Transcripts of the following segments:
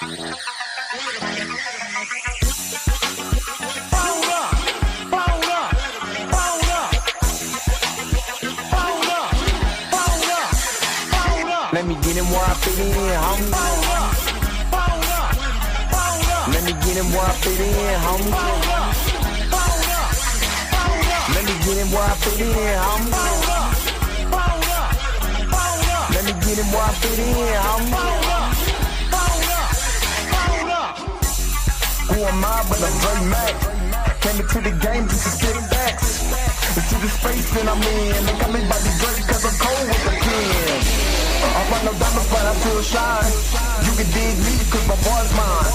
Let me get him where I fit in, homie. Let me get him where I fit in, homie. Let me get him where I fit in, homie. Let me get him where I fit in, homie. Who am I but a Dre Mac? Came into the game just to spit facts. Into the space that I'm in. They got me by the Drake cause I'm cold with the pen. I run no diamonds but I feel shine. You can dig me cause my bar's mine.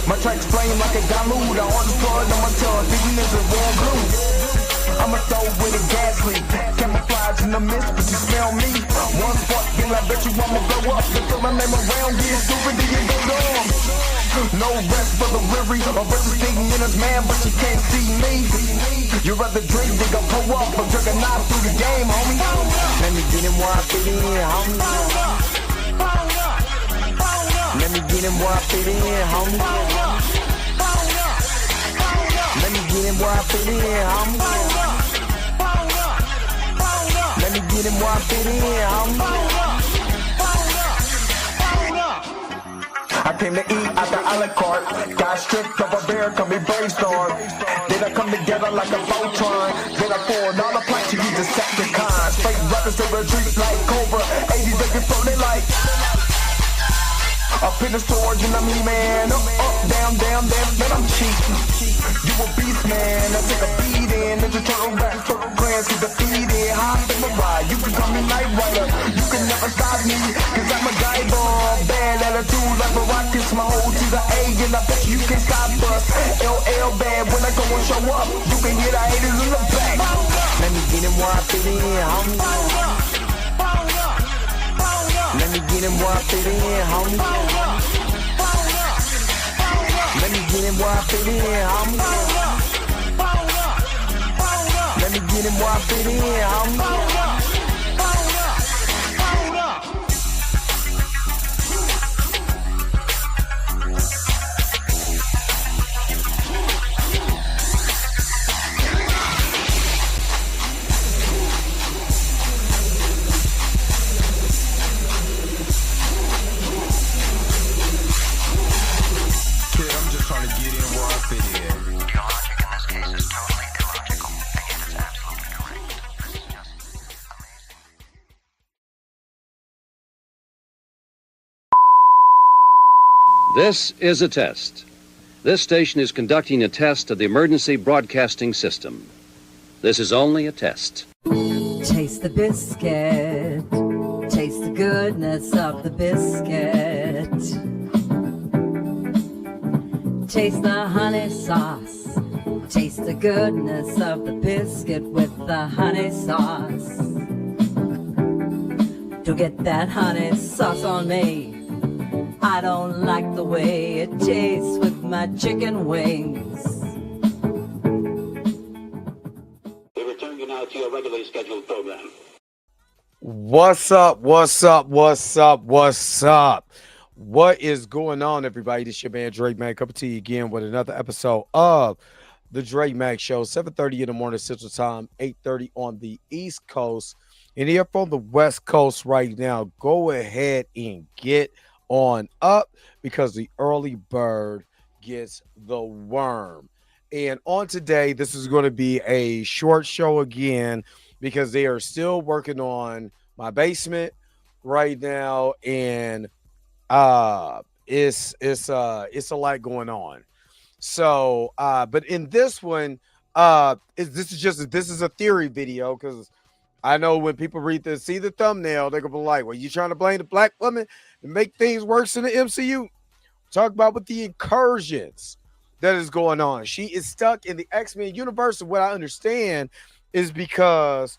My tracks flame like a Dalude. I on the floor, on my tongue, thinking it's a warm blue. I'm a soul with a gas leak. Camouflage in the mist, but you smell me. One spark, then I bet you I'ma blow up. Then throw my name around, get stupid, then you go dumb. No rest for the weary. A versus thinking in his man, but you can't see me. You rather drink, they gon' pull up. I'm drinking knife through the game, homie. Let me get him where I fit in, homie. Let me get him where I fit in, homie. Let me get him where I fit in, homie. Let me get him where I fit in, homie. I came to eat at the a la carte. Got stripped of a bear, call me brainstorm. Then I come together like a Voltron. Then I poured all the planks to use Decepticons. Fake rappers to retreat like Cobra. 80s they before they like. Up in the storage and I'm E-man. Up, down, then I'm cheap. You a beast, man. I take a beat in. Ninja Turtle rap, Turtle clans get defeated. Hop in the ride. You can call me Night Rider. You can never stop me. Cause I'm a guy bomb. Bad attitude like a rocket. My whole to the A. And I bet you can stop us. LL bad when I go and show up. You can hear the haters in the back. Let me get him where I fit in, homie. Let me get him where I fit in, homie. Let me get him where I fit in, homie. Let me get him where I fit in, homie. This is a test. This station is conducting a test of the emergency broadcasting system. This is only a test. Taste the biscuit. Taste the goodness of the biscuit. Taste the honey sauce. Taste the goodness of the biscuit with the honey sauce. Don't get that honey sauce on me. I don't like the way it tastes with my chicken wings. We return you now to your regularly scheduled program. What's up? What is going on, everybody? This is your man Drake Mac coming to you again with another episode of the Drake Mac Show. 7:30 in the morning Central Time, 8:30 on the East Coast. And here from the West Coast right now, go ahead and get on up because the early bird gets the worm. And on today, this is going to be a short show again because they are still working on my basement right now, and it's a lot going on. So but in this one, this is a theory video because I know when people see the thumbnail, they're gonna be like, well, you trying to blame the black woman and make things worse in the MCU? Talk about with the incursions that is going on. She is stuck in the X-Men universe, and what I understand is because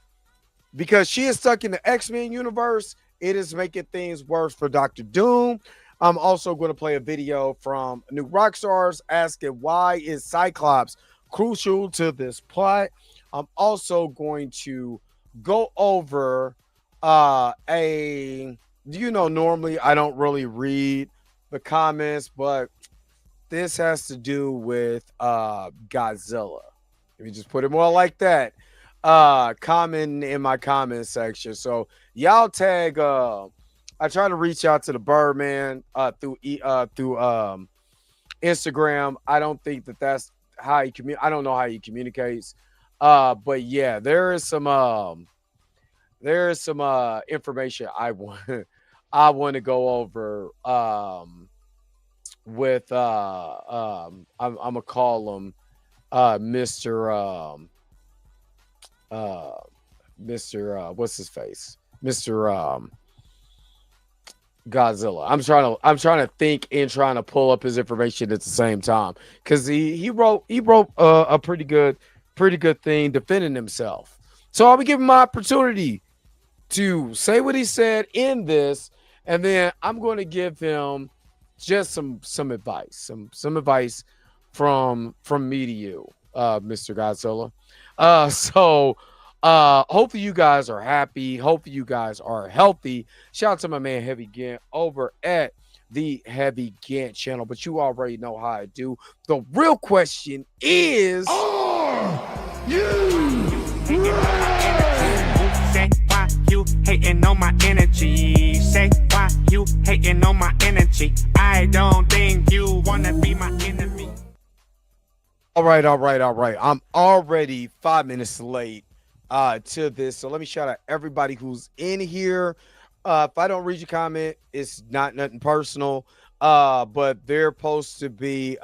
she is stuck in the X-Men universe, it is making things worse for Dr. Doom. I'm also going to play a video from New Rockstars asking why is Cyclops crucial to this plot. I'm also going to go over normally I don't really read the comments, but this has to do with Godzilla. Let me just put it more like that. Comment in my comment section. So y'all tag I try to reach out to the Birdman through Instagram. I don't think that's how he I don't know how he communicates. But yeah, there is some information I want I want to go over with I'm gonna call him Mr. Uh what's his face? Mr. Godzilla. I'm trying to think and trying to pull up his information at the same time because he wrote a pretty good thing defending himself. So I'll be giving my opportunity to say what he said in this, and then I'm going to give him just some advice, some advice from me to you, Mr. Godzilla. So hopefully you guys are happy. Hopefully you guys are healthy. Shout out to my man Heavy Gant over at the Heavy Gant channel. But you already know how I do. The real question is, are you say why you hating on my energy? Say why you hating on my energy? I don't think you wanna be my enemy. all right. I'm already 5 minutes late to this. So let me shout out everybody who's in here. If I don't read your comment, it's not nothing personal. But they're supposed to be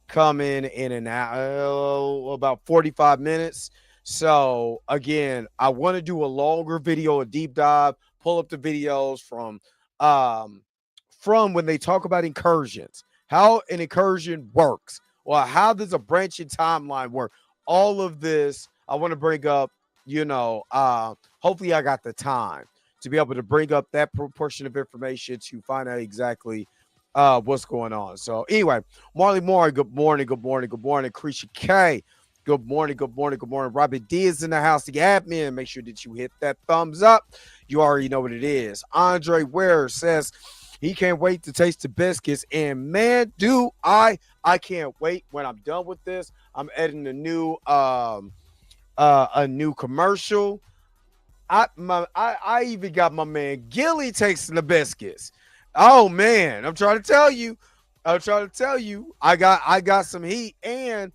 coming in an hour, about 45 minutes. So again, I want to do a longer video, a deep dive, pull up the videos from when they talk about incursions, how an incursion works, or how does a branching timeline work. All of this I want to bring up, hopefully I got the time to be able to bring up that proportion of information to find out exactly what's going on. So anyway, Marley Moore, good morning. Krisha K, good morning. Robert D is in the house, the admin. Make sure that you hit that thumbs up. You already know what it is. Andre Ware says he can't wait to taste the biscuits. And man, do I can't wait. When I'm done with this, I'm editing a new commercial. I even got my man Gilly tasting the biscuits. Oh man, I'm trying to tell you. I got some heat, and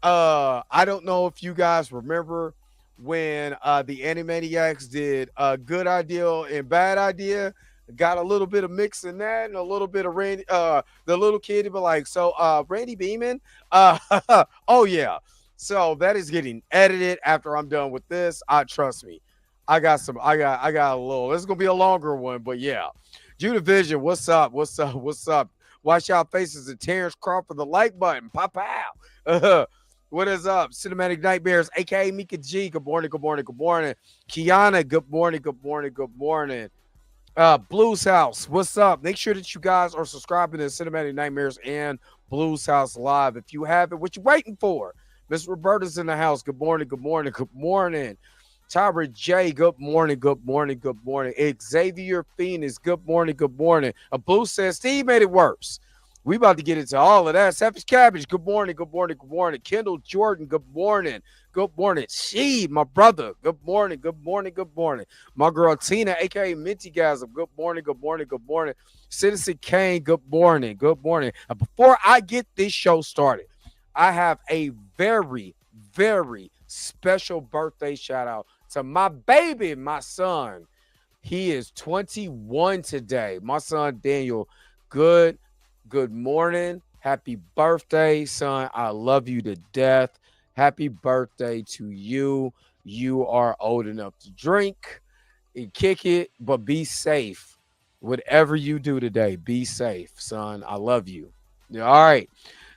I don't know if you guys remember when the Animaniacs did a good idea and bad idea. Got a little bit of mix in that and a little bit of Randy, the little kid would be like, so Randy Beeman, oh yeah. So that is getting edited after I'm done with this. Trust me. I got a little, this is gonna be a longer one, but yeah. Judah Vision, what's up? Watch out faces and Terrence Crawford, the like button. Pop out. What is up? Cinematic Nightmares, aka Mika G. Good morning. Kiana, good morning. Blues House, what's up? Make sure that you guys are subscribing to Cinematic Nightmares and Blues House Live. If you haven't, what you waiting for? Miss Roberta's in the house. Good morning. Tyra J, good morning. Xavier Phoenix, good morning. A Blue says Steve made it worse. We about to get into all of that. Savage Cabbage, good morning. Kendall Jordan, good morning. She, my brother, good morning. My girl Tina, aka Minty Gasm, good morning. Citizen Kane, good morning. And before I get this show started, I have a very, very special birthday shout out to my baby, my son. He is 21 today. My son Daniel, good morning. Happy birthday, son. I love you to death. Happy birthday to you. You are old enough to drink and kick it, but be safe. Whatever you do today, be safe, son. I love you. All right.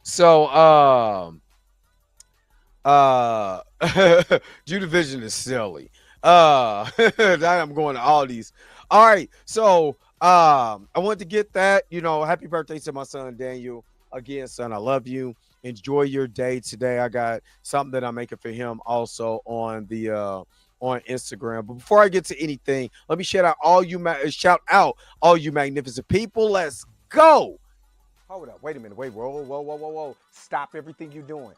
So Judah Vision is silly. I'm going to all these. All right. So I want to get that, happy birthday to my son Daniel. Again, son, I love you. Enjoy your day today. I got something that I'm making for him also on the on Instagram. But before I get to anything, let me shout out all you magnificent people. Let's go. Hold up. Wait a minute. Wait. Whoa. Stop everything you're doing.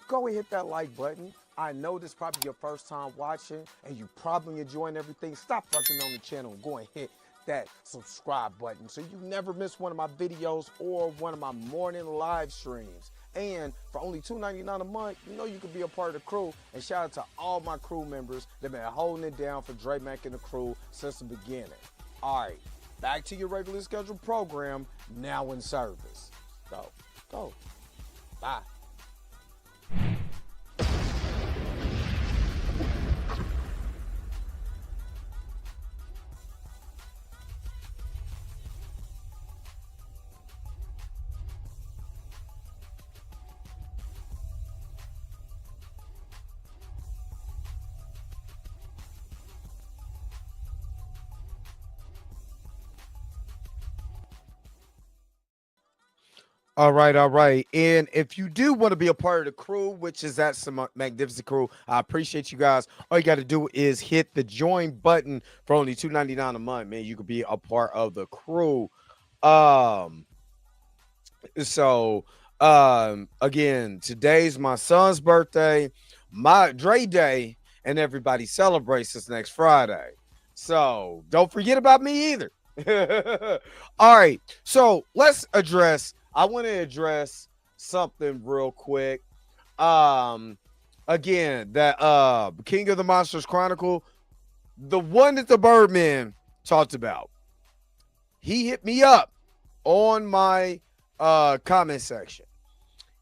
Go and hit that like button. I know this is probably your first time watching and you probably enjoying everything. Stop fucking on the channel and go and hit that subscribe button so you never miss one of my videos or one of my morning live streams. And for only $2.99 a month, you know you can be a part of the crew. And shout out to all my crew members that have been holding it down for Dre Mack and the crew since the beginning. All right, back to your regularly scheduled program, now in service. Go. Bye. All right. And if you do want to be a part of the crew, which is that some magnificent crew, I appreciate you guys. All you got to do is hit the join button for only $2.99 a month, man. You could be a part of the crew. Again, today's my son's birthday, my Dre Day, and everybody celebrates this next Friday. So don't forget about me either. All right. So I want to address something real quick. Again, that King of the Monsters Chronicle, the one that the Birdman talked about, he hit me up on my comment section.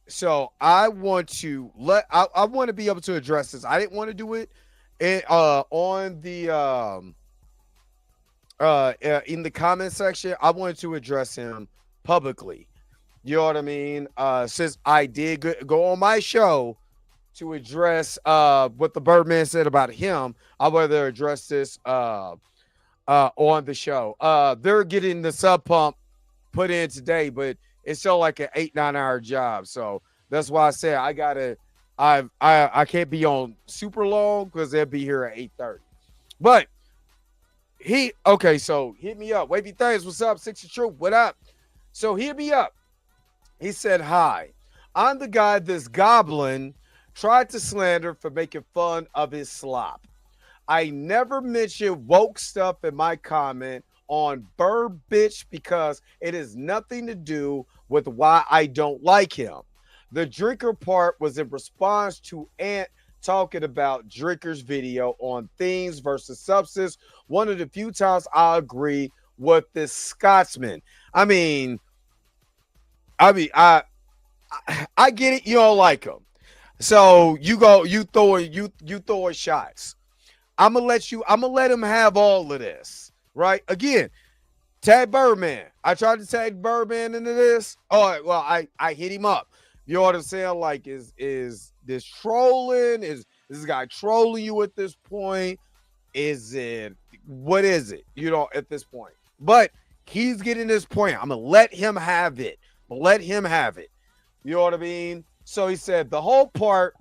So I want to I want to be able to address this. I didn't want to do it on the in the comment section. I wanted to address him publicly. You know what I mean? Since I did go on my show to address what the Birdman said about him, I would rather address this on the show. They're getting the sub pump put in today, but it's still like an 8-9 hour job. So that's why I said I can't be on super long because they'll be here at 8:30. But so hit me up. Wavy Things, what's up? 60 Troop, what up? So hit me up. He said, hi, I'm the guy this goblin tried to slander for making fun of his slop. I never mentioned woke stuff in my comment on Bird Bitch because it has nothing to do with why I don't like him. The drinker part was in response to Ant talking about Drinker's video on things versus substance. One of the few times I agree with this Scotsman. I get it. You don't like him. So you throwing shots. I'm going to let him have all of this, right? Again, tag Birdman. I tried to tag Birdman into this. Oh, well, I hit him up. You know what I'm saying? Like, is this trolling? Is this guy trolling you at this point? What is it? You know, at this point. But he's getting this point. I'm going to let him have it. You know what I mean? So he said the whole part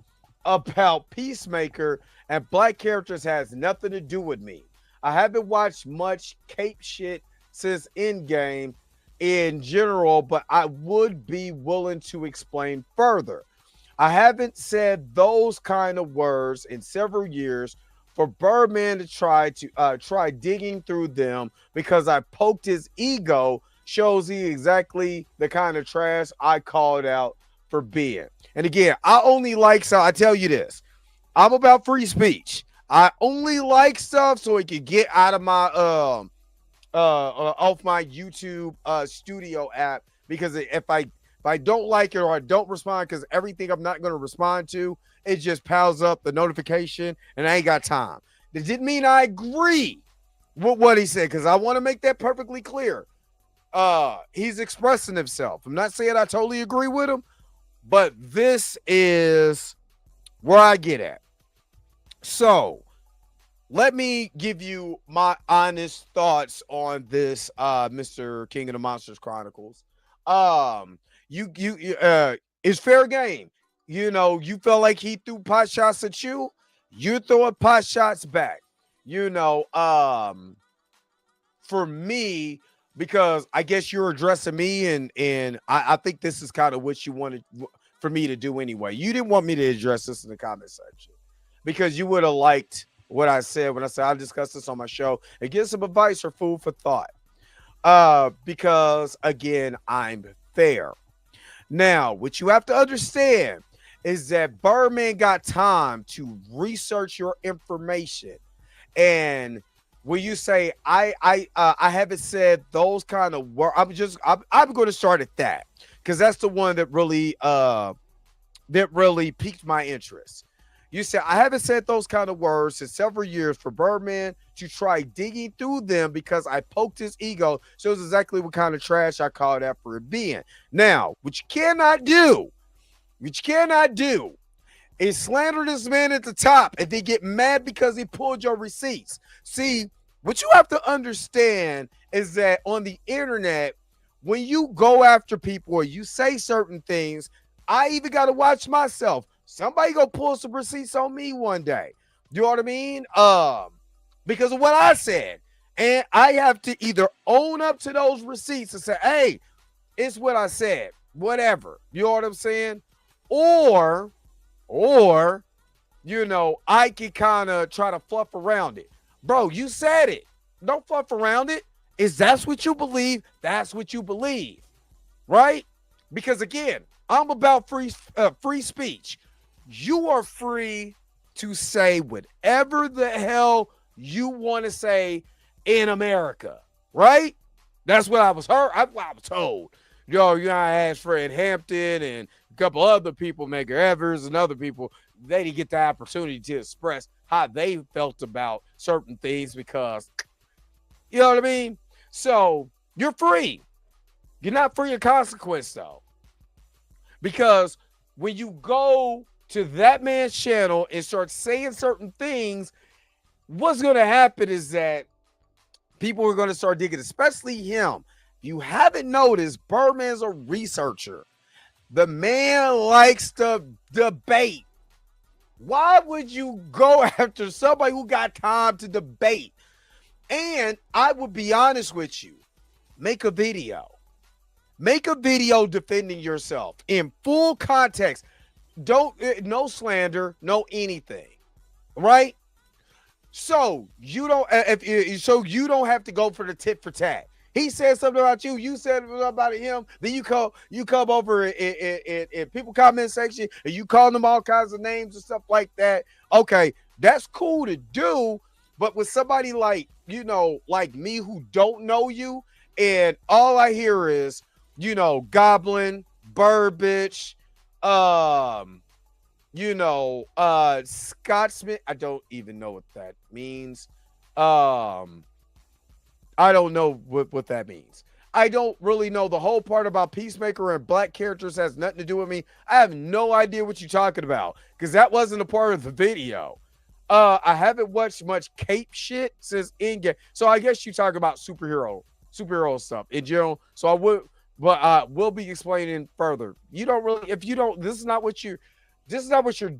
about Peacemaker and black characters has nothing to do with me. I haven't watched much Cape shit since Endgame in general, but I would be willing to explain further. I haven't said those kind of words in several years. For Birdman to try digging through them because I poked his ego shows he exactly the kind of trash I called out for being. And again, I tell you this, I'm about free speech. I only like stuff so it can get out of my off my YouTube studio app, because if I don't like it or I don't respond, because everything I'm not going to respond to, it just piles up the notification and I ain't got time. That didn't mean I agree with what he said, because I want to make that perfectly clear. He's expressing himself. I'm not saying I totally agree with him, but this is where I get at. So let me give you my honest thoughts on this, Mr. King of the Monsters Chronicles. It's fair game. You know, you felt like he threw pot shots at you. You throwing pot shots back. For me, because I guess you're addressing me, and I think this is kind of what you wanted for me to do anyway. You didn't want me to address this in the comment section because you would have liked what I said when I said I'll discuss this on my show and get some advice or food for thought. Because again, I'm fair. Now, what you have to understand is that Birdman got time to research your information. And when you say I haven't said those kind of words, I'm going to start at that because that's the one that really piqued my interest. You said I haven't said those kind of words in several years for Birdman to try digging through them because I poked his ego. Shows exactly what kind of trash I call that for it being. Now, what you cannot do is slander this man at the top and then get mad because he pulled your receipts. See, what you have to understand is that on the internet, when you go after people or you say certain things, I even got to watch myself. Somebody go pull some receipts on me one day. You know what I mean? Because of what I said. And I have to either own up to those receipts and say, hey, it's what I said. Whatever. You know what I'm saying? Or, I can kind of try to fluff around it. Bro, you said it. Don't fluff around it. Is that's what you believe? That's what you believe. Right? Because again, I'm about free speech. You are free to say whatever the hell you want to say in America, right? That's what I was heard. I was told. I asked Fred Hampton and a couple other people, Medgar Evers and other people, they didn't get the opportunity to express how they felt about certain things because, you know what I mean? So you're free. You're not free of consequence, though. Because when you go to that man's channel and start saying certain things, what's going to happen is that people are going to start digging, especially him. You haven't noticed, Birdman's a researcher. The man likes to debate. Why would you go after somebody who got time to debate? And I would be honest with you. Make a video. Make a video defending yourself in full context. No slander, no anything, right? So you don't have to go for the tit for tat. He said something about you, you said about him, then you come over in people comment section and you call them all kinds of names and stuff like that. Okay, that's cool to do, but with somebody like me who don't know you, and all I hear is Goblin, Burbage, Scotsman. I don't even know what that means. I don't know what that means. I don't really know the whole part about Peacemaker and black characters has nothing to do with me. I have no idea what you're talking about because that wasn't a part of the video. I haven't watched much cape shit since Endgame. So I guess you talk about superhero stuff in general. So I would, but we'll be explaining further. You don't really, if you don't, this is not what you're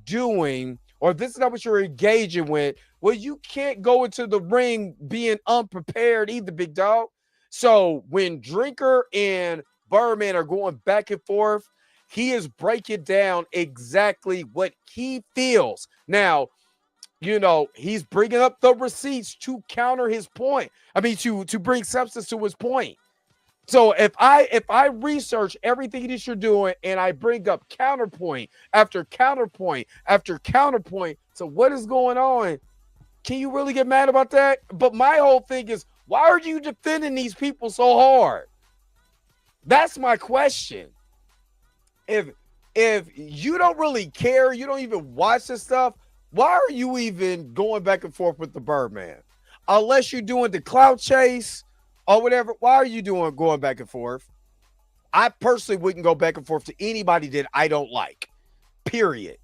doing, or this is not what you're engaging with. Well, you can't go into the ring being unprepared either, big dog. So when Drinker and Birdman are going back and forth, he is breaking down exactly what he feels. Now, he's bringing up the receipts to counter his point. I mean, to bring substance to his point. So if I research everything that you're doing and I bring up counterpoint after counterpoint after counterpoint to what is going on, can you really get mad about that? But my whole thing is, why are you defending these people so hard? That's my question. If you don't really care, you don't even watch this stuff, why are you even going back and forth with the Birdman? Unless you're doing the clout chase or whatever, why are you going back and forth? I personally wouldn't go back and forth to anybody that I don't like, period.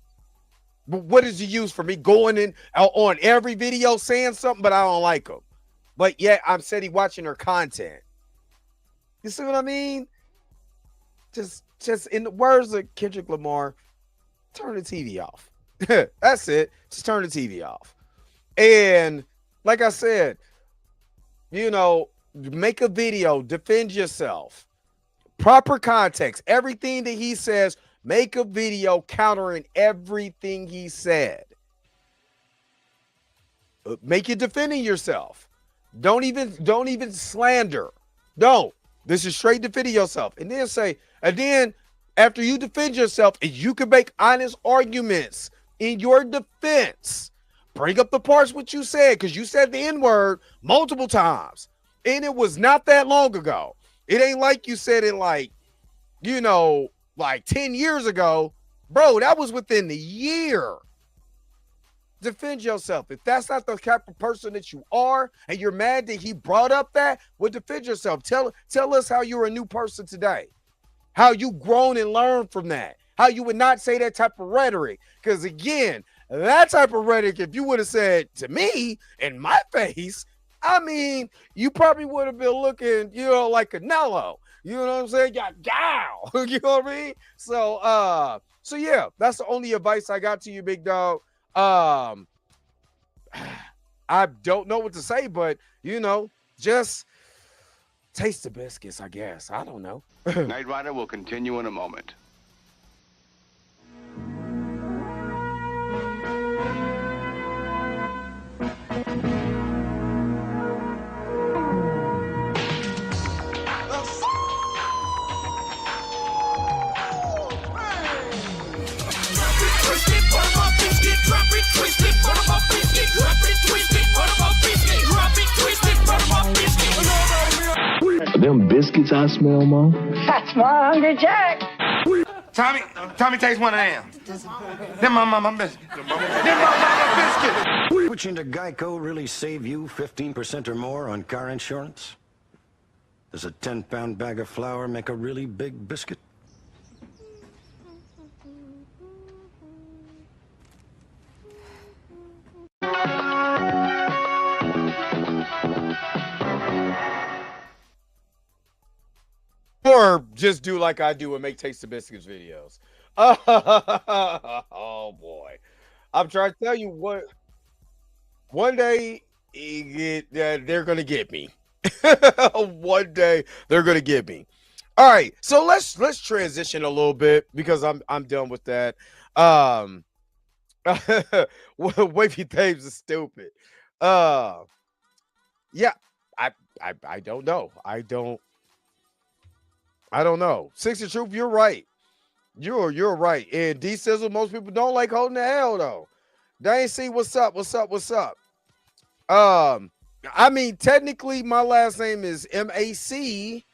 But what is the use for me going in on every video saying something, but I don't like them? But yet I'm steady watching their content. You see what I mean? Just in the words of Kendrick Lamar, turn the TV off. That's it. Just turn the TV off. And like I said, you know, make a video, defend yourself. Proper context. Everything that he says, make a video countering everything he said. Make it defending yourself. Don't even slander. Don't. This is straight defending yourself. And then after you defend yourself, and you can make honest arguments in your defense, bring up the parts what you said, because you said the N-word multiple times. And it was not that long ago. It ain't like you said it like 10 years ago. Bro, that was within the year. Defend yourself. If that's not the type of person that you are, and you're mad that he brought up that, well, defend yourself. Tell us how you're a new person today. How you grown and learned from that. How you would not say that type of rhetoric. Because again, that type of rhetoric, if you would have said to me in my face, I mean, you probably would have been looking, like Canelo. You know what I'm saying? Gow. You know what I mean? So yeah, that's the only advice I got to you, big dog. I don't know what to say, but just taste the biscuits, I guess. I don't know. Knight Rider will continue in a moment. Them biscuits I smell, Mom. That's my Hungry Jack. Tommy takes one of them. Them my mama biscuits. Them my mama biscuits. Switching to Geico really save you 15% or more on car insurance? Does a 10-pound bag of flour make a really big biscuit? Or just do like I do and make Taste the Biscuits videos. Oh boy. I'm trying to tell you what. One day they're gonna get me. One day they're gonna get me. All right, so let's transition a little bit because I'm done with that. Wavy Thames is stupid. Yeah, I don't know. I don't know. Six of Truth, you're right. You're right. And D Sizzle, most people don't like holding the L though. They ain't see what's up. I mean, technically, my last name is MAC,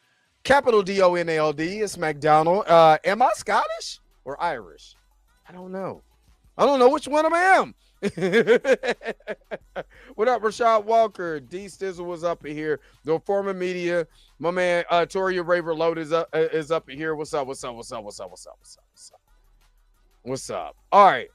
capital DONALD. It's McDonald. Am I Scottish or Irish? I don't know. I don't know which one I am. What up, Rashad Walker? D Stizzle was up in here. The former media, my man Toria Raver Load is up in here. What's up? All right.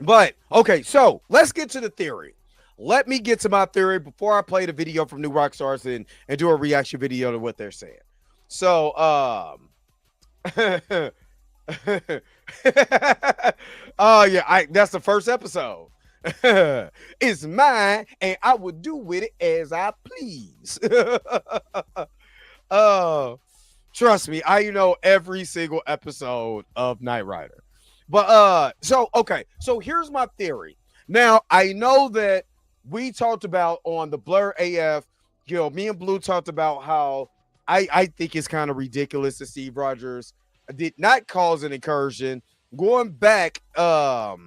But okay, so let's get to the theory. Let me get to my theory before I play the video from New Rockstars and do a reaction video to what they're saying. So oh yeah, that's the first episode. It's mine, and I will do with it as I please. Trust me, I know every single episode of Knight Rider. But so here's my theory. Now I know that we talked about on the Blur AF, me and Blue talked about how I think it's kind of ridiculous that Steve Rogers did not cause an incursion. Going back, that's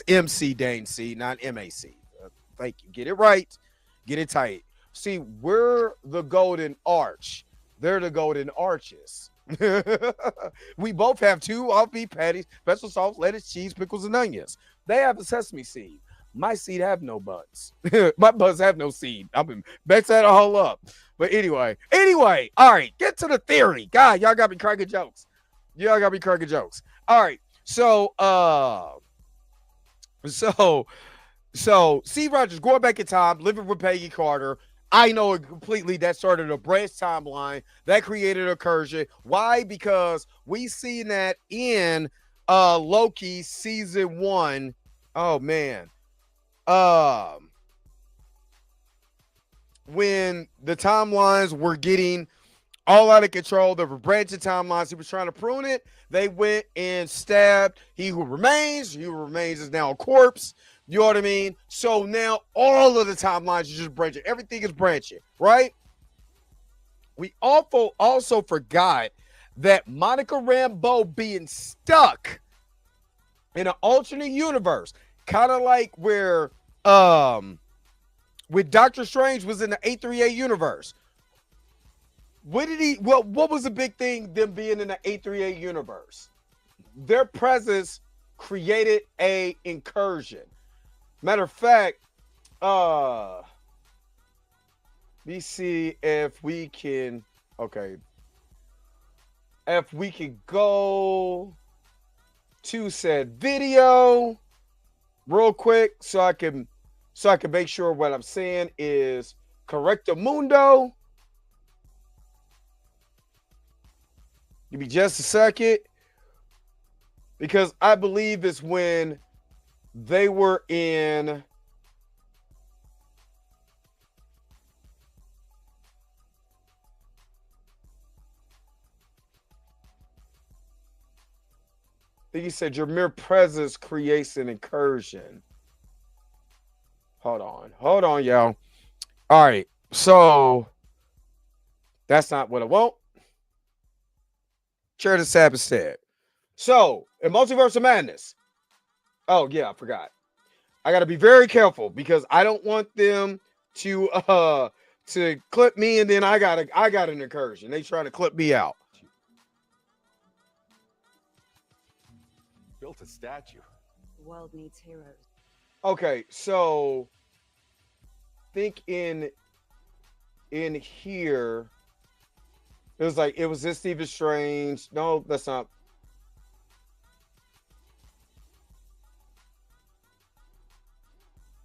MC Dane C, not MAC. Thank you. Get it right. Get it tight. See, we're the Golden Arch. They're the Golden Arches. We both have two off-beat patties, special sauce, lettuce, cheese, pickles, and onions. They have a sesame seed. My seed have no buds. My buds have no seed. I've been back that all up. But anyway, all right, get to the theory. God, y'all got me cracking jokes. All right, so Steve Rogers going back in time, living with Peggy Carter. I know it completely. That started a branch timeline that created a incursion. Why? Because we seen that in Loki season 1. Oh man. When the timelines were getting all out of control, there were branching timelines. He was trying to prune it. They went and stabbed He Who Remains. He Who Remains is now a corpse. You know what I mean? So now all of the timelines are just branching. Everything is branching, right? We also forgot that Monica Rambeau being stuck in an alternate universe, kind of like where with Doctor Strange was in the 838 universe. What was the big thing, them being in the 838 universe? Their presence created a incursion. Matter of fact, let me see if we can, okay. If we can go to said video real quick so I can make sure what I'm saying is correctamundo. Give me just a second, because I believe it's when they were in I think you said your mere presence creates an incursion. Hold on, y'all. All right, so that's not what I want. Share the Sabbath said. So, in Multiverse of Madness. Oh, yeah, I forgot. I got to be very careful because I don't want them to clip me and then I got an incursion. They trying to clip me out. Built a statue. The world needs heroes. Okay, so think in here. It was this Stephen Strange. No, that's not.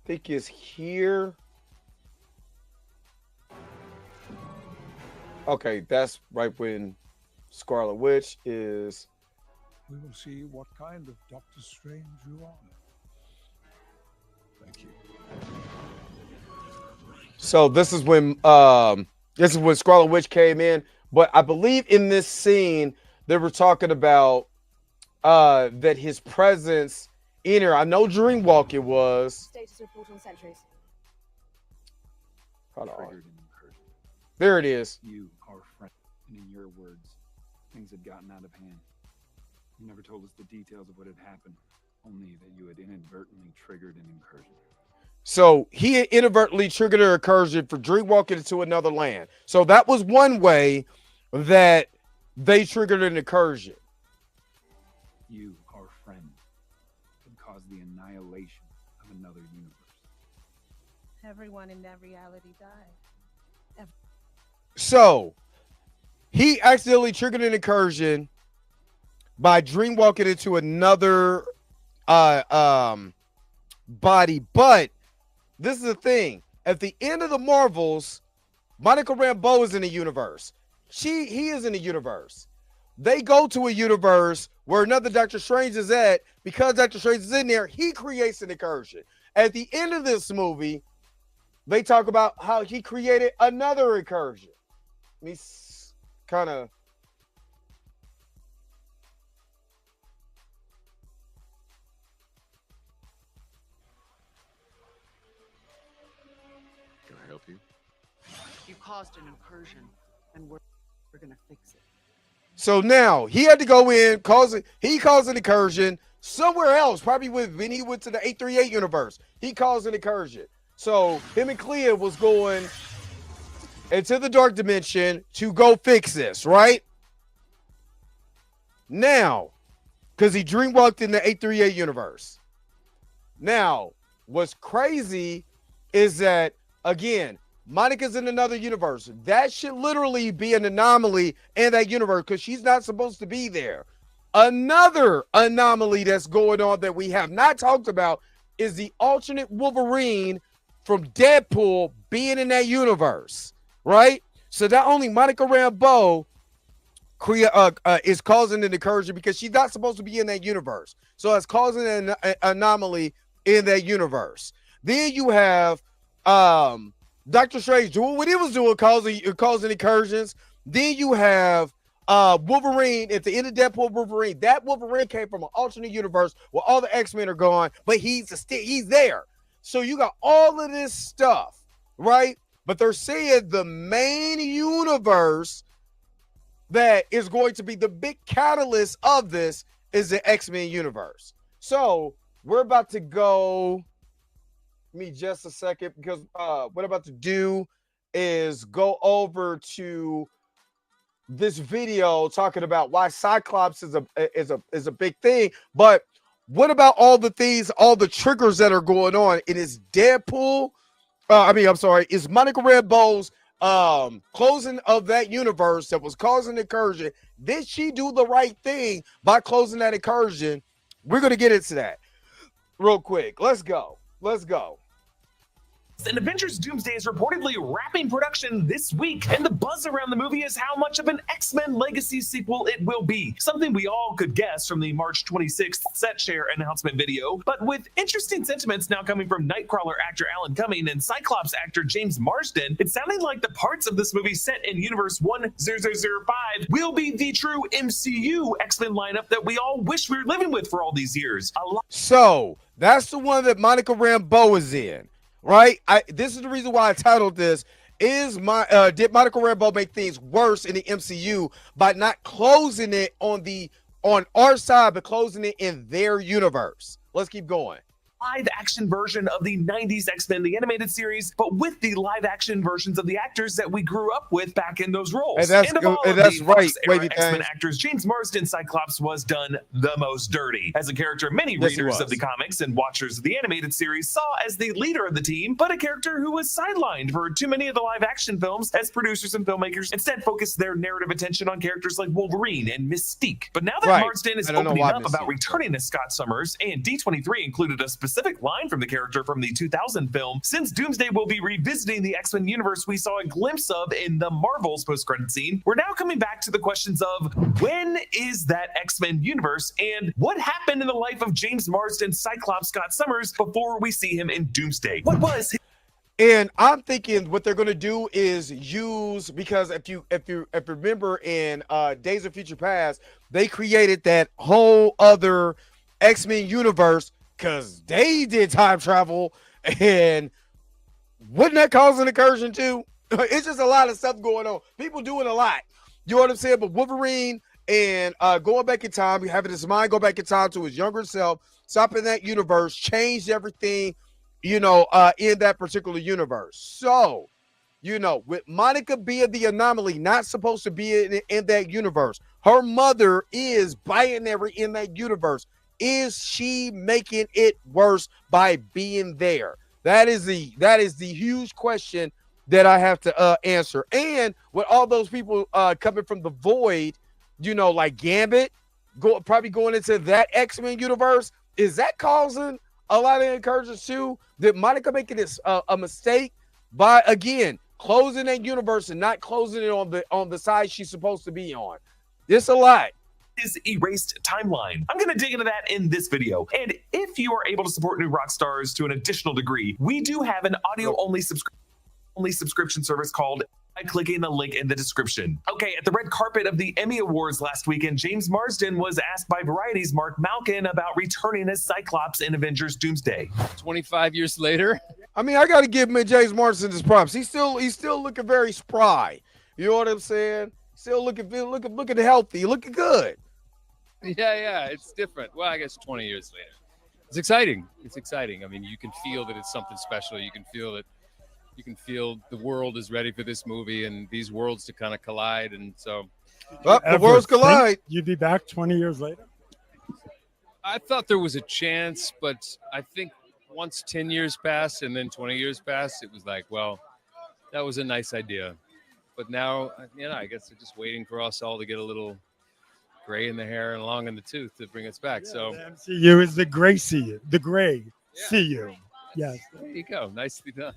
I think it's here. Okay, that's right when Scarlet Witch is. We will see what kind of Doctor Strange you are. Thank you. So this is when Scarlet Witch came in. But I believe in this scene, they were talking about that his presence in here. I know Dreamwalking was. Status report on sentries. Hold on. There it is. You, our friend, and in your words, things had gotten out of hand. You never told us the details of what had happened, only that you had inadvertently triggered an incursion. So he had inadvertently triggered an incursion for Dreamwalking into another land. So that was one way that they triggered an incursion. You, our friend, had caused the annihilation of another universe. Everyone in that reality died. So he accidentally triggered an incursion by Dreamwalking into another body. But this is the thing. At the end of the Marvels, Monica Rambeau is in the universe. He is in the universe. They go to a universe where another Doctor Strange is at. Because Doctor Strange is in there, he creates an incursion. At the end of this movie, they talk about how he created another incursion. He's kind of. Can I help you? You caused an incursion, and we're gonna fix it. So now he had to go in, he caused an incursion somewhere else, probably when he went to the 838 universe. He caused an incursion. So him and Clea was going into the dark dimension to go fix this, right? Now, because he dreamwalked in the 838 universe. Now, what's crazy is that, again, Monica's in another universe. That should literally be an anomaly in that universe because she's not supposed to be there. Another anomaly that's going on that we have not talked about is the alternate Wolverine from Deadpool being in that universe, right? So not only Monica Rambeau is causing an incursion because she's not supposed to be in that universe. So it's causing an anomaly in that universe. Then you have Doctor Strange doing what he was doing, causing incursions. Then you have Wolverine at the end of Deadpool Wolverine. That Wolverine came from an alternate universe where all the X-Men are gone, but he's there. So you got all of this stuff, right? But they're saying the main universe that is going to be the big catalyst of this is the X-Men universe. So we're about to go. Give me just a second, because what I'm about to do is go over to this video talking about why Cyclops is a big thing. But what about all the things, all the triggers that are going on? It is Deadpool. It's Monica Rambeau's closing of that universe that was causing incursion. Did she do the right thing by closing that incursion? We're gonna get into that real quick. Let's go. And Avengers Doomsday is reportedly wrapping production this week, and the buzz around the movie is how much of an X-Men Legacy sequel it will be. Something we all could guess from the March 26th set share announcement video, but with interesting sentiments now coming from Nightcrawler actor Alan Cumming and Cyclops actor James Marsden, it's sounding like the parts of this movie set in Universe 1005 will be the true MCU X-Men lineup that we all wish we were living with for all these years. So that's the one that Monica Rambeau is in. Right, this is the reason why I titled this. Did Monica Rambeau make things worse in the MCU by not closing it on our side, but closing it in their universe? Let's keep going. Live action version of the 90s X-Men, the animated series, but with the live action versions of the actors that we grew up with back in those roles. That's right. X-Men actors, James Marsden Cyclops was done the most dirty. As a character many readers of the comics and watchers of the animated series saw as the leader of the team, but a character who was sidelined for too many of the live action films as producers and filmmakers instead focused their narrative attention on characters like Wolverine and Mystique. But now that Marsden is opening up about returning as Scott Summers, and D23 included a specific line from the character from the 2000 film, since Doomsday will be revisiting the X-Men universe we saw a glimpse of in the Marvel's post-credit scene, we're now coming back to the questions of when is that X-Men universe, and what happened in the life of James Marsden Cyclops Scott Summers before we see him in Doomsday? What was his... And I'm thinking what they're going to do is use, because if you remember in Days of Future Past, they created that whole other X-Men universe because they did time travel, and wouldn't that cause an incursion too? It's just a lot of stuff going on. People doing a lot. You know what I'm saying? But Wolverine and going back in time, having his mind go back in time to his younger self, stopping that universe, changed everything, in that particular universe. So, with Monica being the anomaly, not supposed to be in that universe, her mother is binary in that universe. Is she making it worse by being there? That is the huge question that I have to answer. And with all those people coming from the void, like Gambit, probably going into that X-Men universe, is that causing a lot of incursions too? Did Monica making this a mistake by, again, closing that universe and not closing it on the side she's supposed to be on? It's a lot. His erased timeline. I'm going to dig into that in this video. And if you are able to support New Rock Stars to an additional degree, we do have an audio-only subscription service called by clicking the link in the description. Okay, at the red carpet of the Emmy Awards last weekend, James Marsden was asked by Variety's Mark Malkin about returning as Cyclops in Avengers Doomsday. 25 years later. I mean, I got to give James Marsden his props. He's still looking very spry. You know what I'm saying? Still looking healthy, looking good. Yeah, it's different. Well, I guess 20 years later. It's exciting. I mean, you can feel that it's something special. You can feel the world is ready for this movie and these worlds to kind of collide. And so the worlds collide. You'd be back 20 years later? I thought there was a chance, but I think once 10 years passed and then 20 years passed, it was like, well, that was a nice idea. But now, I guess they're just waiting for us all to get a little gray in the hair and long in the tooth to bring us back. So the MCU is the gray CU, the gray CU. Yes. There you go. Nicely done.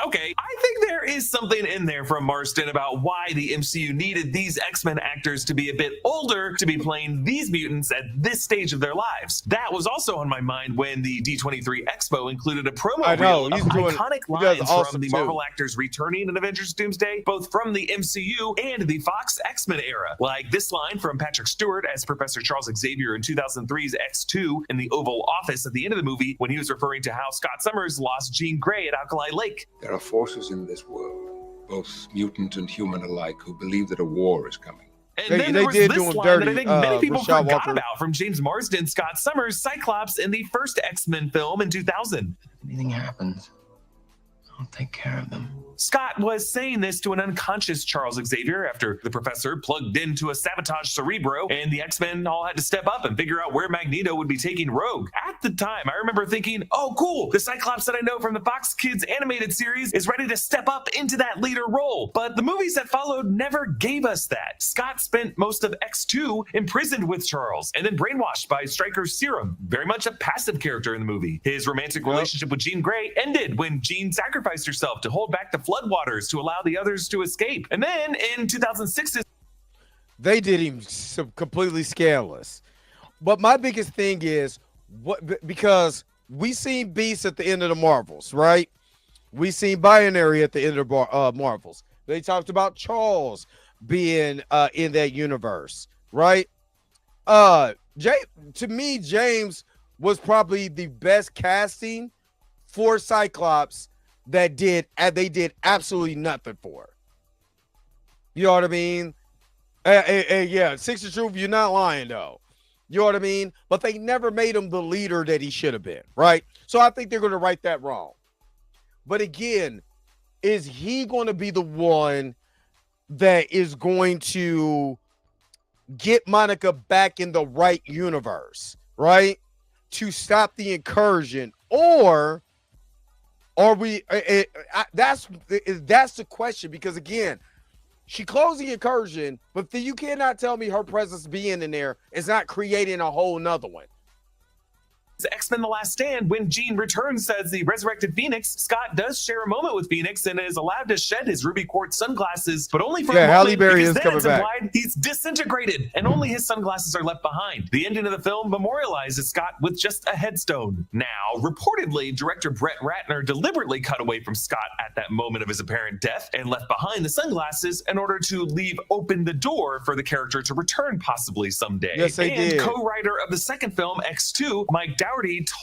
Okay, I think there is something in there from Marsden about why the MCU needed these X-Men actors to be a bit older to be playing these mutants at this stage of their lives. That was also on my mind when the D23 Expo included a promo reel of iconic lines from the Marvel actors returning in Avengers Doomsday, both from the MCU and the Fox X-Men era. Like this line from Patrick Stewart as Professor Charles Xavier in 2003's X2 in the Oval Office at the end of the movie when he was referring to how Scott Summers lost Jean Grey at Alkali Lake. There are forces in this world, both mutant and human alike, who believe that a war is coming. And then there was this line that I think many people forgot about from James Marsden, Scott Summers, Cyclops in the first X-Men film in 2000. If anything happens, I'll take care of them. Scott was saying this to an unconscious Charles Xavier after the professor plugged into a sabotage Cerebro and the X-Men all had to step up and figure out where Magneto would be taking Rogue. At the time, I remember thinking, oh cool, the Cyclops that I know from the Fox Kids animated series is ready to step up into that leader role. But the movies that followed never gave us that. Scott spent most of X2 imprisoned with Charles and then brainwashed by Stryker's serum. Very much a passive character in the movie. His romantic relationship with Jean Grey ended when Jean sacrificed herself to hold back the floodwaters to allow the others to escape. And then in 2006, they did him completely scandalous. But my biggest thing is because we seen Beast at the end of the Marvels, right? We seen Binary at the end of Marvels. They talked about Charles being in that universe, right? To me, James was probably the best casting for Cyclops that they did absolutely nothing for. You know what I mean? Yeah, 60 Truth, you're not lying though. You know what I mean? But they never made him the leader that he should have been, right? So I think they're going to right that wrong. But again, is he going to be the one that is going to get Monica back in the right universe, right? To stop the incursion, or are we? That's the question, because again, she closed the incursion, but you cannot tell me her presence being in there is not creating a whole nother one. X-Men The Last Stand, when Jean returns as the resurrected Phoenix, Scott does share a moment with Phoenix and is allowed to shed his ruby quartz sunglasses, but only for a moment, Halle Berry is then coming it's back. implied he's disintegrated and only his sunglasses are left behind. The ending of the film memorializes Scott with just a headstone. Now, reportedly, director Brett Ratner deliberately cut away from Scott at that moment of his apparent death and left behind the sunglasses in order to leave open the door for the character to return possibly someday. Yes, they did. Co-writer of the second film, X2, Mike Dougherty,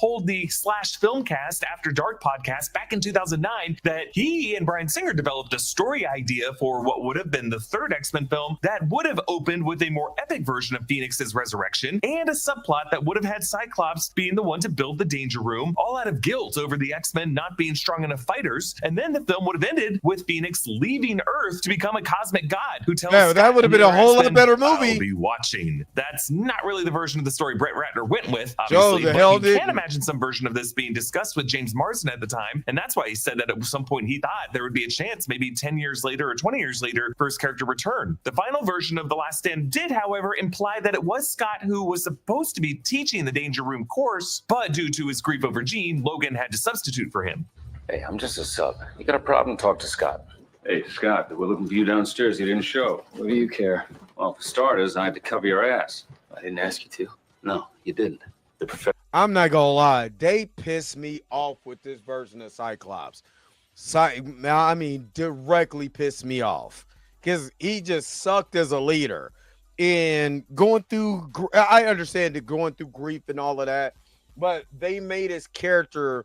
told the Slash Filmcast After Dark podcast back in 2009 that he and Bryan Singer developed a story idea for what would have been the third X-Men film that would have opened with a more epic version of Phoenix's resurrection and a subplot that would have had Cyclops being the one to build the Danger Room, all out of guilt over the X-Men not being strong enough fighters. And then the film would have ended with Phoenix leaving Earth to become a cosmic god who tells Scott that would have been a whole lot better movie. I'll be watching. That's not really the version of the story Brett Ratner went with, obviously, but you can imagine some version of this being discussed with James Marsden at the time, and that's why he said that at some point he thought there would be a chance, maybe 10 years later or 20 years later, for his character return. The final version of The Last Stand did, however, imply that it was Scott who was supposed to be teaching the Danger Room course, but due to his grief over Jean, Logan had to substitute for him. Hey, I'm just a sub. You got a problem, talk to Scott. Hey, Scott, we're looking for you downstairs. You didn't show. What do you care? Well, for starters, I had to cover your ass. I didn't ask you to. No, you didn't. The professor. I'm not gonna lie, they pissed me off with this version of Cyclops. I mean, directly pissed me off because he just sucked as a leader and going through. I understand that going through grief and all of that, but they made his character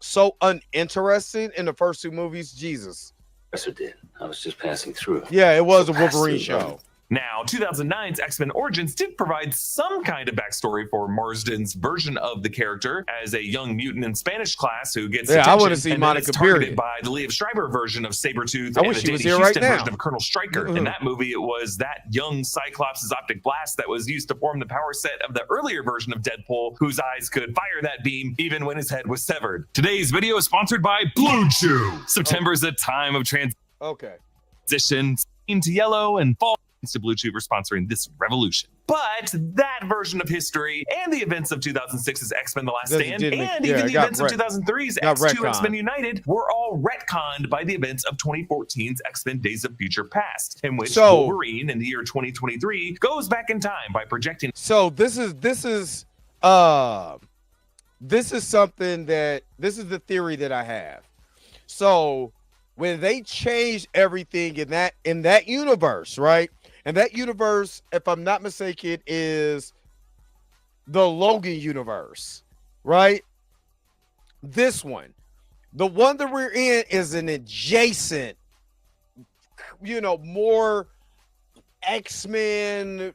so uninteresting in the first two movies. Jesus. Professor did. I was just passing through. Yeah, it was a Wolverine show. Now, 2009's X-Men Origins did provide some kind of backstory for Marsden's version of the character as a young mutant in Spanish class who gets attention, I want to see and Monica targeted by the Liev Schreiber version of Sabretooth and the Danny Houston version of Colonel Stryker. In that movie, it was that young Cyclops' optic blast that was used to form the power set of the earlier version of Deadpool, whose eyes could fire that beam even when his head was severed. Today's video is sponsored by Blue Chew. September is a time of transition, into yellow and fall. to Bluetooth for sponsoring this revolution. But that version of history and the events of 2006's X-Men The Last Stand and even the events of 2003's X2 X-Men United were all retconned by the events of 2014's X-Men Days of Future Past, in which Wolverine in the year 2023 goes back in time by projecting. So this is something that this is the theory that I have. So when they changed everything in that universe, right? And that universe, if I'm not mistaken, is the Logan universe, right? This one, the one that we're in, is an adjacent, more X-Men,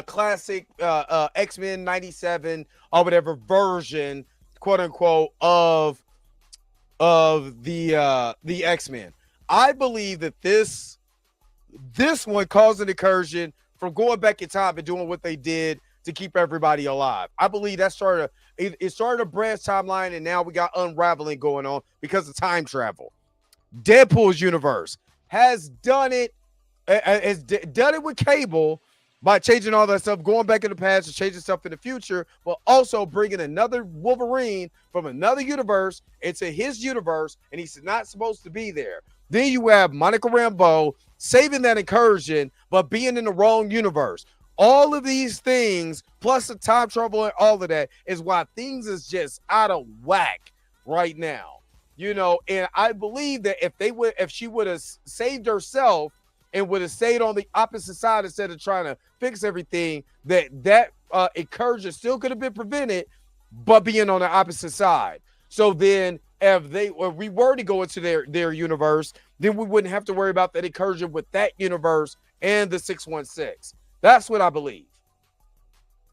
classic X-Men 97 or whatever version, quote unquote, of the X-Men. I believe that this one caused an incursion from going back in time and doing what they did to keep everybody alive. I believe that started a branch timeline, and now we got unraveling going on because of time travel. Deadpool's universe has done it with Cable by changing all that stuff, going back in the past and changing stuff in the future, but also bringing another Wolverine from another universe into his universe, and he's not supposed to be there. Then you have Monica Rambeau saving that incursion, but being in the wrong universe. All of these things, plus the time travel and all of that, is why things is just out of whack right now. And I believe that if she would have saved herself and would have stayed on the opposite side instead of trying to fix everything, that incursion still could have been prevented, but being on the opposite side. So then if we were to go into their universe, then we wouldn't have to worry about that incursion with that universe and the 616. That's what I believe.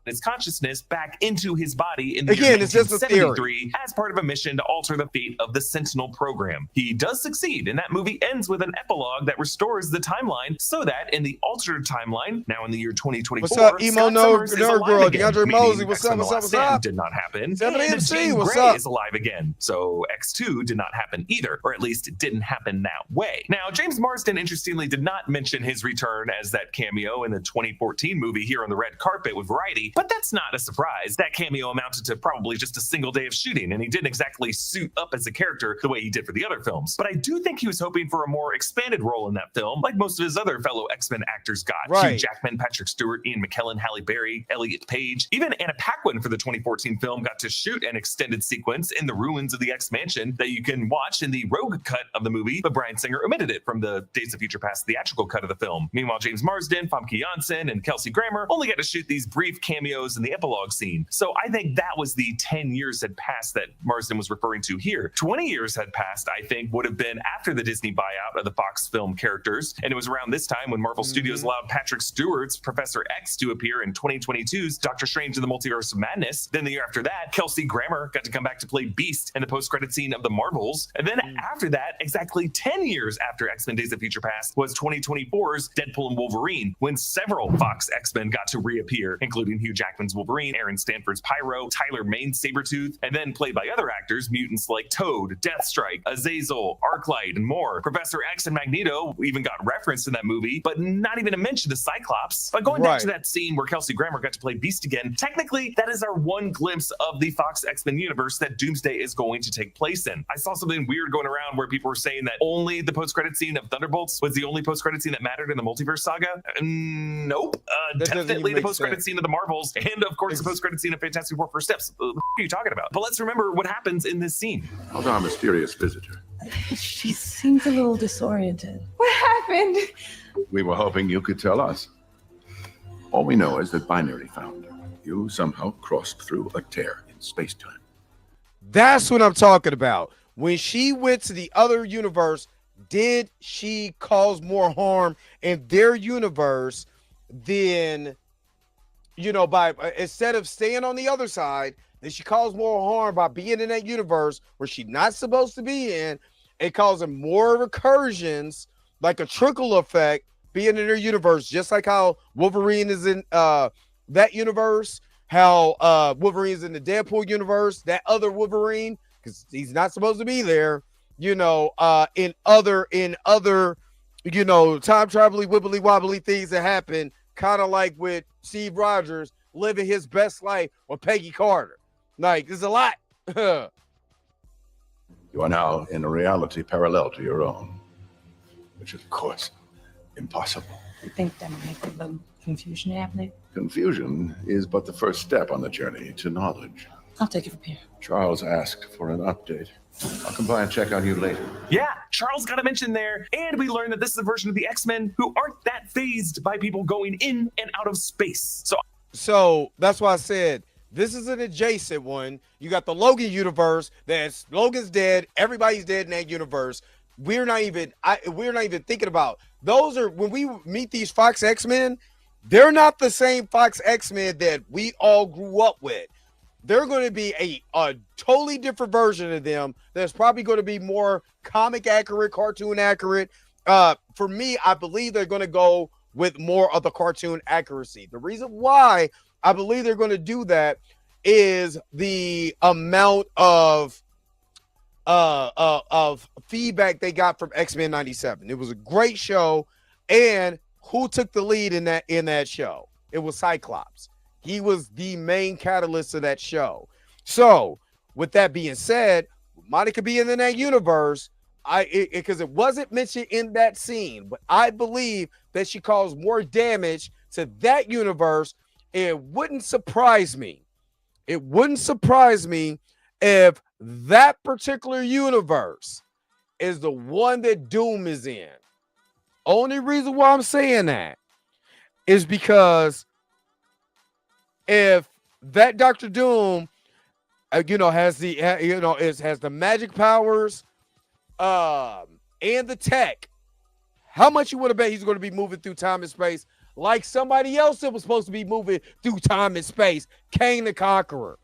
His consciousness back into his body in the year it's just a theory as part of a mission to alter the fate of the Sentinel program. He does succeed, and that movie ends with an epilogue that restores the timeline so that in the altered timeline, now in the year 2024, what's up, emo nerd girl, DeAndre Mosey, what's up? Did not happen. And MC, Jean what's Grey up? is alive again. So X2 did not happen either, or at least it didn't happen that way. Now, James Marsden, interestingly, did not mention his return as that cameo in the 2014 movie here on the red carpet with Variety. But that's not a surprise. That cameo amounted to probably just a single day of shooting, and he didn't exactly suit up as a character the way he did for the other films. But I do think he was hoping for a more expanded role in that film, like most of his other fellow X-Men actors got. Right. Hugh Jackman, Patrick Stewart, Ian McKellen, Halle Berry, Elliot Page. Even Anna Paquin for the 2014 film got to shoot an extended sequence in the ruins of the X-Mansion that you can watch in the Rogue cut of the movie, but Bryan Singer omitted it from the Days of Future Past theatrical cut of the film. Meanwhile, James Marsden, Famke Janssen, and Kelsey Grammer only got to shoot these brief cameos in the epilogue scene. So I think that was the 10 years had passed that Marsden was referring to here. 20 years had passed, I think, would have been after the Disney buyout of the Fox film characters. And it was around this time when Marvel Studios allowed Patrick Stewart's Professor X to appear in 2022's Doctor Strange in the Multiverse of Madness. Then the year after that, Kelsey Grammer got to come back to play Beast in the post-credit scene of The Marvels. And then after that, exactly 10 years after X-Men Days of Future Past, was 2024's Deadpool and Wolverine, when several Fox X-Men got to reappear, including Hugh Jackman's Wolverine, Aaron Stanford's Pyro, Tyler Maine's Sabretooth, and then played by other actors, mutants like Toad, Deathstrike, Azazel, Arclight, and more. Professor X and Magneto even got referenced in that movie, but not even to mention the Cyclops. But going back to that scene where Kelsey Grammer got to play Beast again, technically that is our one glimpse of the Fox X-Men universe that Doomsday is going to take place in. I saw something weird going around where people were saying that only the post-credit scene of Thunderbolts was the only post-credit scene that mattered in the Multiverse saga. Nope. Definitely the post-credit scene of the Marvels, and of course the post-credit scene of Fantastic Four First Steps. What are you talking about? But let's remember what happens in this scene. How's our mysterious visitor? She seems a little disoriented. What happened? We were hoping you could tell us. All we know is that Binary found her. You somehow crossed through a tear in space-time. That's what I'm talking about. When she went to the other universe, did she cause more harm in their universe than, by instead of staying on the other side, then she caused more harm by being in that universe where she's not supposed to be in, and causing more recursions, like a trickle effect, being in their universe, just like how Wolverine is in that universe, how Wolverine's in the Deadpool universe, that other Wolverine, because he's not supposed to be there, in other you know, time traveling, wibbly wobbly things that happen, kind of like with Steve Rogers living his best life with Peggy Carter. Like, there's a lot. You are now in a reality parallel to your own, which is, of course, impossible. You think that might be the confusion happening? Confusion is but the first step on the journey to knowledge. I'll take it from here. Charles asked for an update. I'll come by and check on you later. Yeah, Charles got a mention there, and we learned that this is a version of the X-Men who aren't that phased by people going in and out of space. So that's why I said this is an adjacent one. You got the Logan universe. That's Logan's dead. Everybody's dead in that universe. We're not even thinking about those. Are when we meet these Fox X-Men, they're not the same Fox X-Men that we all grew up with. They're going to be a totally different version of them. That's probably going to be more comic accurate, cartoon accurate. For me, I believe they're going to go with more of the cartoon accuracy. The reason why I believe they're going to do that is the amount of feedback they got from X-Men 97. It was a great show, and who took the lead in that show? It was Cyclops. He was the main catalyst of that show. So, with that being said, Monica being in that universe, because it wasn't mentioned in that scene, but I believe that she caused more damage to that universe. It wouldn't surprise me. It wouldn't surprise me if that particular universe is the one that Doom is in. Only reason why I'm saying that is because if that Dr. Doom, has the magic powers, and the tech, how much you want to bet he's going to be moving through time and space like somebody else that was supposed to be moving through time and space, Kang the Conqueror.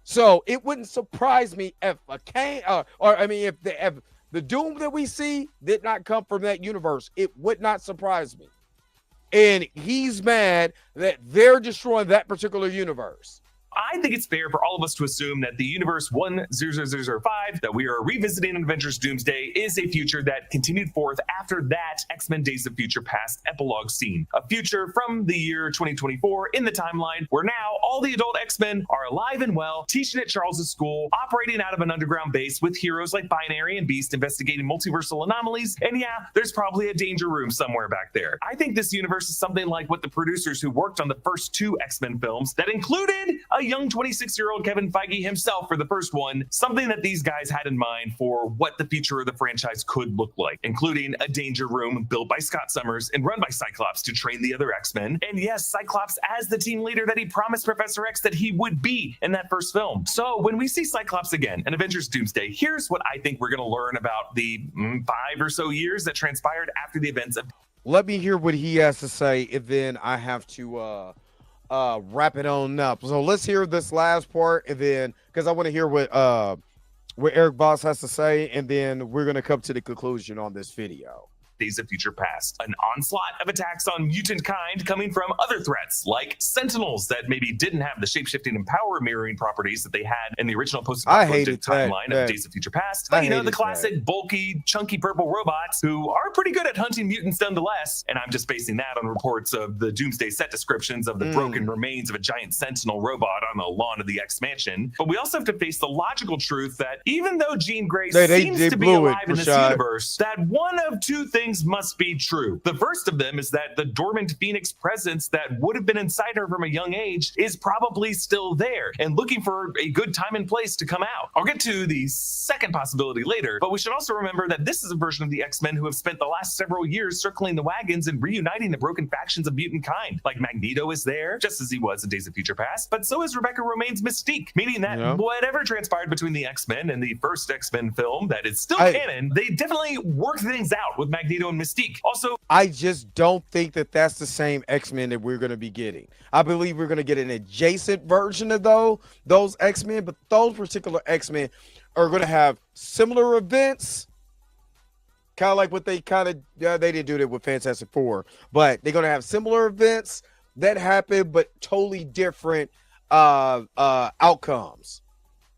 So it wouldn't surprise me if if the Doom that we see did not come from that universe. It would not surprise me. And he's mad that they're destroying that particular universe. I think it's fair for all of us to assume that the universe 10005 that we are revisiting in Avengers Doomsday is a future that continued forth after that X-Men Days of Future Past epilogue scene. A future from the year 2024 in the timeline where now all the adult X-Men are alive and well, teaching at Charles's school, operating out of an underground base with heroes like Binary and Beast investigating multiversal anomalies, and yeah, there's probably a danger room somewhere back there. I think this universe is something like what the producers who worked on the first two X-Men films that included a young 26-year-old Kevin Feige himself for the first one, something that these guys had in mind for what the future of the franchise could look like, including a danger room built by Scott Summers and run by Cyclops to train the other X-Men, and yes, Cyclops as the team leader that he promised Professor X that he would be in that first film. So when we see Cyclops again in Avengers Doomsday, here's what I think we're going to learn about the 5 or so years that transpired after the events of... Let me hear what he has to say, and then I have to wrap it on up. So let's hear this last part, and then because I want to hear what Eric Voss has to say, and then we're gonna come to the conclusion on this video. Days of Future Past, an onslaught of attacks on mutant kind coming from other threats like Sentinels that maybe didn't have the shapeshifting and power mirroring properties that they had in the original post-apocalyptic timeline of Days of Future Past. But the classic bulky, chunky purple robots who are pretty good at hunting mutants nonetheless. And I'm just basing that on reports of the Doomsday set descriptions of the broken remains of a giant Sentinel robot on the lawn of the X-Mansion. But we also have to face the logical truth that even though Jean Grey seems to be alive in this universe, that one of two things must be true. The first of them is that the dormant Phoenix presence that would have been inside her from a young age is probably still there and looking for a good time and place to come out. I'll get to the second possibility later, but we should also remember that this is a version of the X-Men who have spent the last several years circling the wagons and reuniting the broken factions of mutant kind. Like Magneto is there, just as he was in Days of Future Past, but so is Rebecca Romijn's Mystique, meaning that whatever transpired between the X-Men and the first X-Men film that is still canon, they definitely worked things out with Magneto and Mystique. Also, I just don't think that that's the same X-Men that we're going to be getting. I believe we're going to get an adjacent version of those X-Men, but those particular X-Men are going to have similar events, kind of like what they they didn't do that with Fantastic Four, but they're going to have similar events that happen, but totally different outcomes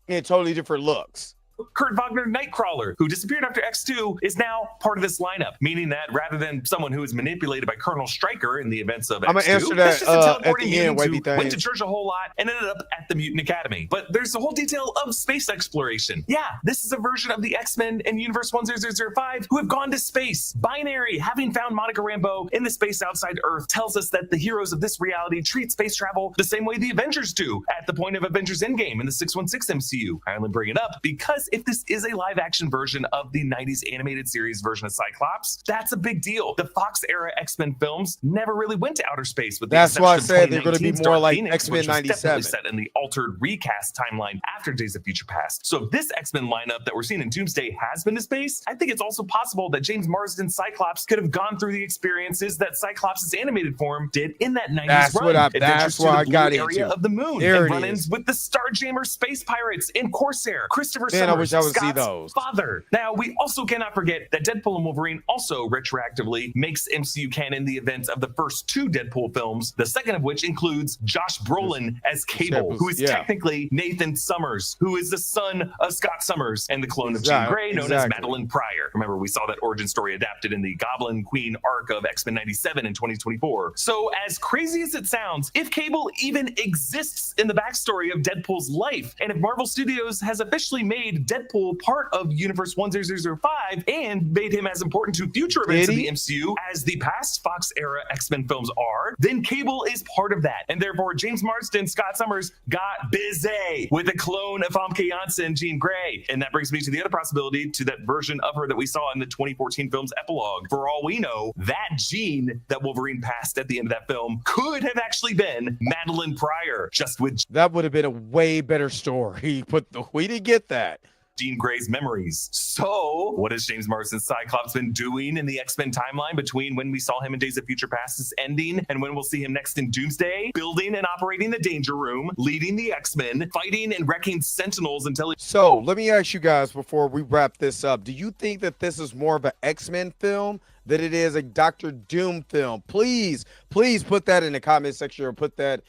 and totally different looks. Kurt Wagner Nightcrawler, who disappeared after X2, is now part of this lineup, meaning that rather than someone who is manipulated by Colonel Stryker in the events of X2, I'm gonna answer that's that just a teleporting at the end, mutant Wavy who went to Things. church a whole lot and ended up at the Mutant Academy. But there's the whole detail of space exploration. Yeah, this is a version of the X-Men in Universe 10005 who have gone to space. Binary, having found Monica Rambeau in the space outside Earth, tells us that the heroes of this reality treat space travel the same way the Avengers do at the point of Avengers Endgame in the 616 MCU. I only bring it up because if this is a live-action version of the 90s animated series version of Cyclops, that's a big deal. The Fox-era X-Men films never really went to outer space. With the That's why I exception of said they're going to be 2019's more Dark like Phoenix, X-Men which was definitely 97. set in the altered recast timeline after Days of Future Past. So if this X-Men lineup that we're seeing in Doomsday has been to space, I think it's also possible that James Marsden's Cyclops could have gone through the experiences that Cyclops' animated form did in that 90s That's run. what I Adventures got to the blue area into. of the moon, There and it run-ins is. with the Starjammer space pirates in Corsair, Christopher Man, Summers, I wish I would see Scott's those. father. Now, we also cannot forget that Deadpool and Wolverine also retroactively makes MCU canon the events of the first two Deadpool films, the second of which includes Josh Brolin as Cable, who is technically Nathan Summers, who is the son of Scott Summers and the clone of Jean Grey, known as Madeline Pryor. Remember, we saw that origin story adapted in the Goblin Queen arc of X-Men 97 in 2024. So, as crazy as it sounds, if Cable even exists in the backstory of Deadpool's life, and if Marvel Studios has officially made Deadpool part of Universe 10005 and made him as important to future events of the MCU as the past Fox-era X-Men films are, then Cable is part of that. And therefore, James Marsden, Scott Summers got busy with a clone of Famke Janssen, Jean Grey. And that brings me to the other possibility, to that version of her that we saw in the 2014 film's epilogue. For all we know, that Jean that Wolverine passed at the end of that film could have actually been Madeline Pryor, just with that would have been a way better story. But we didn't get that. Jean Grey's memories. So, what has James Marsden's Cyclops been doing in the X-Men timeline between when we saw him in Days of Future Past's ending and when we'll see him next in Doomsday? Building and operating the Danger Room, leading the X-Men, fighting and wrecking Sentinels until... So, let me ask you guys before we wrap this up. Do you think that this is more of an X-Men film than it is a Doctor Doom film? Please put that in the comment section or put that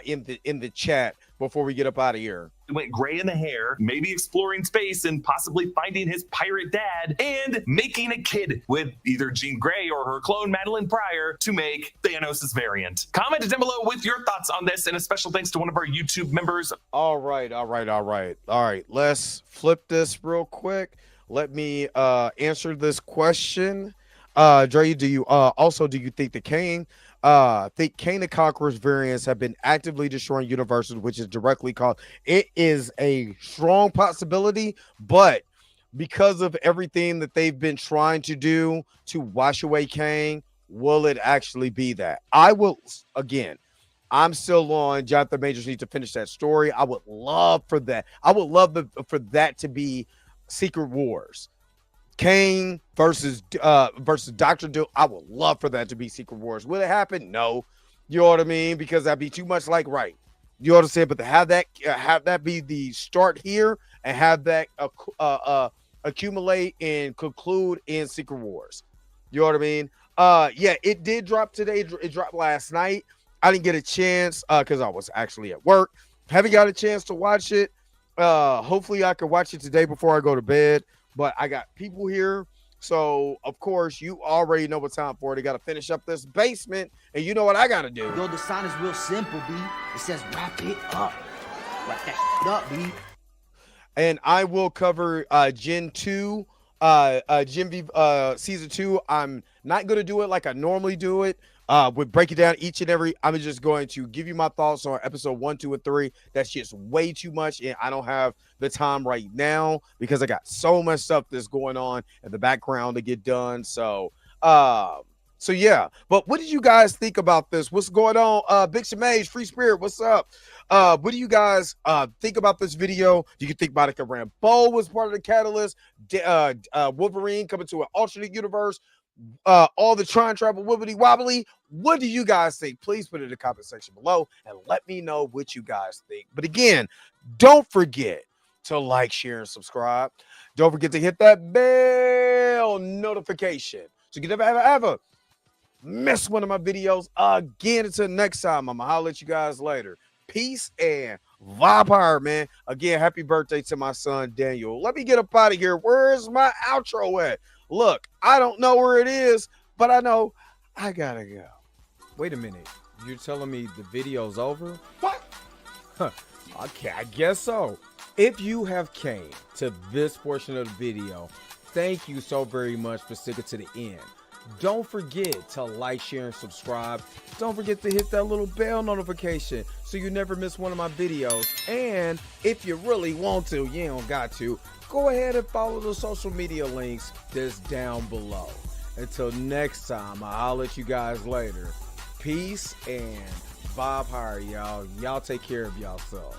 in the chat before we get up out of here. Went gray in the hair, maybe exploring space and possibly finding his pirate dad and making a kid with either Jean Grey or her clone Madeline Pryor to make Thanos' variant. Comment down below with your thoughts on this, and a special thanks to one of our YouTube members. All right. Let's flip this real quick. Let me answer this question. Dre, do you think the Kane the Conqueror's variants have been actively destroying universes, which is directly caused? It is a strong possibility, but because of everything that they've been trying to do to wash away Kane, will it actually be that? I'm still on Jonathan Majors needs to finish that story. I would love for that. I would love for that to be Secret Wars. Kane versus Dr. Doom. I would love for that to be Secret Wars. Will it happen? No. You know what I mean? Because that'd be too much like right. You know what I'm saying? But to have that be the start here and have that accumulate and conclude in Secret Wars. You know what I mean? Yeah, it did drop today. It dropped last night. I didn't get a chance because I was actually at work. Haven't got a chance to watch it. Hopefully I can watch it today before I go to bed. But I got people here. So, of course, you already know what time for it. They got to finish up this basement. And you know what I got to do. Yo, the sign is real simple, B. It says wrap it up. Wrap that shit up, B. And I will cover Gen 2, Gen V Season 2. I'm not going to do it like I normally do it. With break it down each and every. I'm just going to give you my thoughts on episode 1, 2, and 3. That's just way too much, and I don't have the time right now because I got so much stuff that's going on in the background to get done. So yeah. But what did you guys think about this? What's going on? Big Shemage, Free Spirit, what's up? What do you guys think about this video? Do you think Monica Rambeau was part of the catalyst? Wolverine coming to an alternate universe? All the time travel wibbly wobbly. What do you guys think? Please put it in the comment section below and let me know what you guys think. But again, don't forget to like, share, and subscribe. Don't forget to hit that bell notification so you can never ever miss one of my videos again. Until next time, I'm gonna holler at you guys later. Peace and vibe, man. Again, happy birthday to my son, Daniel. Let me get up out of here. Where's my outro at? Look, I don't know where it is, but I know I gotta go. Wait a minute. You're telling me the video's over? What? Huh. Okay, I guess so. If you have came to this portion of the video, thank you so very much for sticking to the end. Don't forget to like, share, and subscribe. Don't forget to hit that little bell notification so you never miss one of my videos. And if you really want to, you don't got to, go ahead and follow the social media links that's down below. Until next time, I'll holler at you guys later. Peace and vibe higher, y'all. Y'all take care of yourself.